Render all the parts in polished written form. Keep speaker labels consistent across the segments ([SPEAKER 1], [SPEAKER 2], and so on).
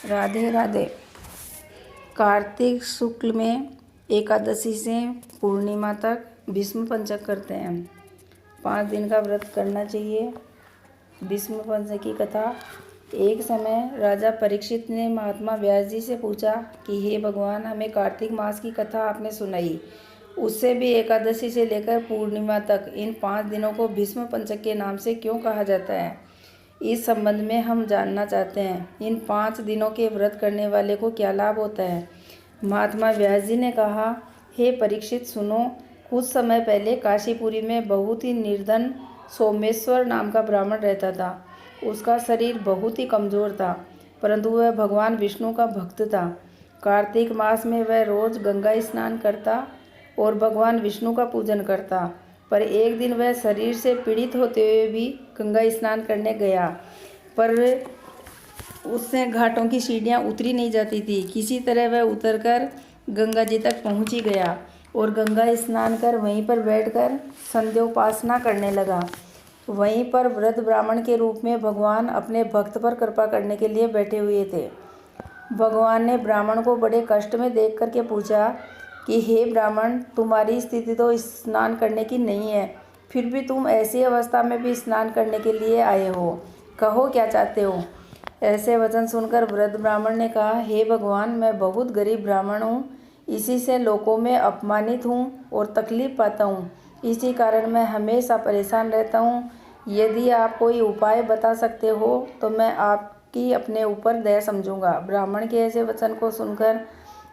[SPEAKER 1] राधे राधे। कार्तिक शुक्ल में एकादशी से पूर्णिमा तक भीष्म पंचक करते हैं। 5 दिन का व्रत करना चाहिए। भीष्म पंचक की कथा। एक समय राजा परीक्षित ने महात्मा व्यास जी से पूछा कि हे भगवान, हमें कार्तिक मास की कथा आपने सुनाई, उससे भी एकादशी से लेकर पूर्णिमा तक इन 5 दिनों को भीष्म पंचक के नाम से क्यों कहा जाता है? इस संबंध में हम जानना चाहते हैं। इन 5 दिनों के व्रत करने वाले को क्या लाभ होता है? महात्मा व्यास जी ने कहा, हे परीक्षित सुनो, कुछ समय पहले काशीपुरी में बहुत ही निर्धन सोमेश्वर नाम का ब्राह्मण रहता था। उसका शरीर बहुत ही कमज़ोर था, परंतु वह भगवान विष्णु का भक्त था। कार्तिक मास में वह रोज़ गंगा स्नान करता और भगवान विष्णु का पूजन करता। पर एक दिन वह शरीर से पीड़ित होते हुए भी गंगा स्नान करने गया, पर उससे घाटों की सीढ़ियाँ उतरी नहीं जाती थी। किसी तरह वह उतरकर गंगा जी तक पहुँच ही गया और गंगा स्नान कर वहीं पर बैठकर संध्योपासना करने लगा। वहीं पर वृद्ध ब्राह्मण के रूप में भगवान अपने भक्त पर कृपा करने के लिए बैठे हुए थे। भगवान ने ब्राह्मण को बड़े कष्ट में देख करके पूछा कि हे ब्राह्मण, तुम्हारी स्थिति तो स्नान करने की नहीं है, फिर भी तुम ऐसी अवस्था में भी स्नान करने के लिए आए हो, कहो क्या चाहते हो? ऐसे वचन सुनकर वृद्ध ब्राह्मण ने कहा, हे भगवान, मैं बहुत गरीब ब्राह्मण हूँ, इसी से लोगों में अपमानित हूँ और तकलीफ पाता हूँ। इसी कारण मैं हमेशा परेशान रहता हूँ। यदि आप कोई उपाय बता सकते हो तो मैं आपकी अपने ऊपर दया समझूंगा। ब्राह्मण के ऐसे वचन को सुनकर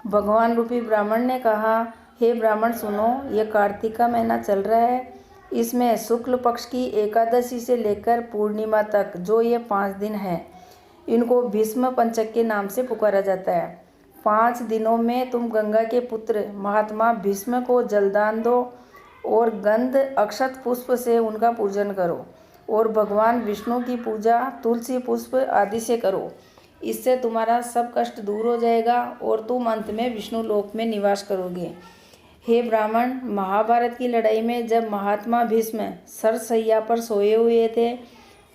[SPEAKER 1] भगवान रूपी ब्राह्मण ने कहा, हे ब्राह्मण सुनो, ये कार्तिक का महीना चल रहा है। इसमें शुक्ल पक्ष की एकादशी से लेकर पूर्णिमा तक जो ये 5 दिन हैं, इनको भीष्म पंचक के नाम से पुकारा जाता है। 5 दिनों में तुम गंगा के पुत्र महात्मा भीष्म को जलदान दो और गंध अक्षत पुष्प से उनका पूजन करो और भगवान विष्णु की पूजा तुलसी पुष्प आदि से करो। इससे तुम्हारा सब कष्ट दूर हो जाएगा और तुम अंत में विष्णु लोक में निवास करोगे। हे ब्राह्मण, महाभारत की लड़ाई में जब महात्मा भीष्म सरसैया पर सोए हुए थे,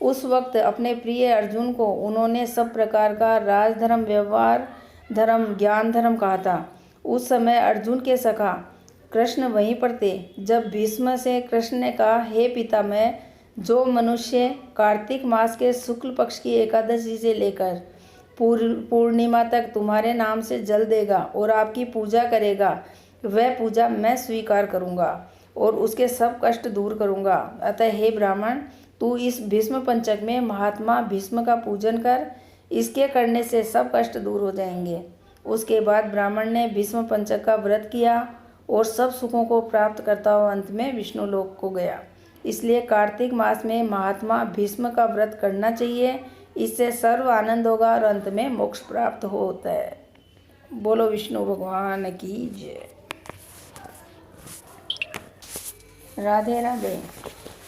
[SPEAKER 1] उस वक्त अपने प्रिय अर्जुन को उन्होंने सब प्रकार का राजधर्म, व्यवहार धर्म, ज्ञान धर्म कहा था। उस समय अर्जुन के सखा कृष्ण वहीं पर थे। जब भीष्म से कृष्ण ने कहा, हे पितामह, जो मनुष्य कार्तिक मास के शुक्ल पक्ष की एकादशी से लेकर पूर्णिमा तक तुम्हारे नाम से जल देगा और आपकी पूजा करेगा, वह पूजा मैं स्वीकार करूंगा और उसके सब कष्ट दूर करूंगा। अतः हे ब्राह्मण, तू इस भीष्म पंचक में महात्मा भीष्म का पूजन कर, इसके करने से सब कष्ट दूर हो जाएंगे। उसके बाद ब्राह्मण ने भीष्म पंचक का व्रत किया और सब सुखों को प्राप्त करता हुआ अंत में विष्णु लोक को गया। इसलिए कार्तिक मास में महात्मा भीष्म का व्रत करना चाहिए। इससे सर्व आनंद होगा और अंत में मोक्ष प्राप्त होता है। बोलो विष्णु भगवान की जय। राधे राधे।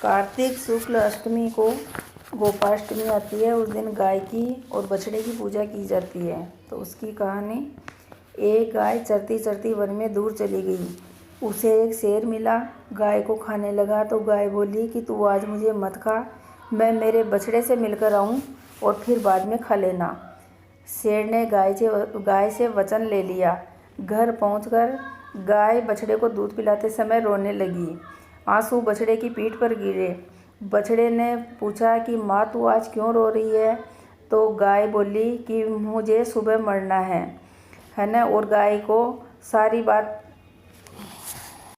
[SPEAKER 1] कार्तिक शुक्ल अष्टमी को गोपाष्टमी आती है। उस दिन गाय की और बछड़े की पूजा की जाती है। तो उसकी कहानी, एक गाय चरती चरती वन में दूर चली गई। उसे एक शेर मिला, गाय को खाने लगा तो गाय बोली कि तू आज मुझे मत खा, मैं मेरे बछड़े से मिलकर आऊँ और फिर बाद में खा लेना। शेर ने गाय से वचन ले लिया। घर पहुंचकर गाय बछड़े को दूध पिलाते समय रोने लगी। आंसू बछड़े की पीठ पर गिरे। बछड़े ने पूछा कि माँ, तू आज क्यों रो रही है? तो गाय बोली कि मुझे सुबह मरना है ना। और गाय को सारी बात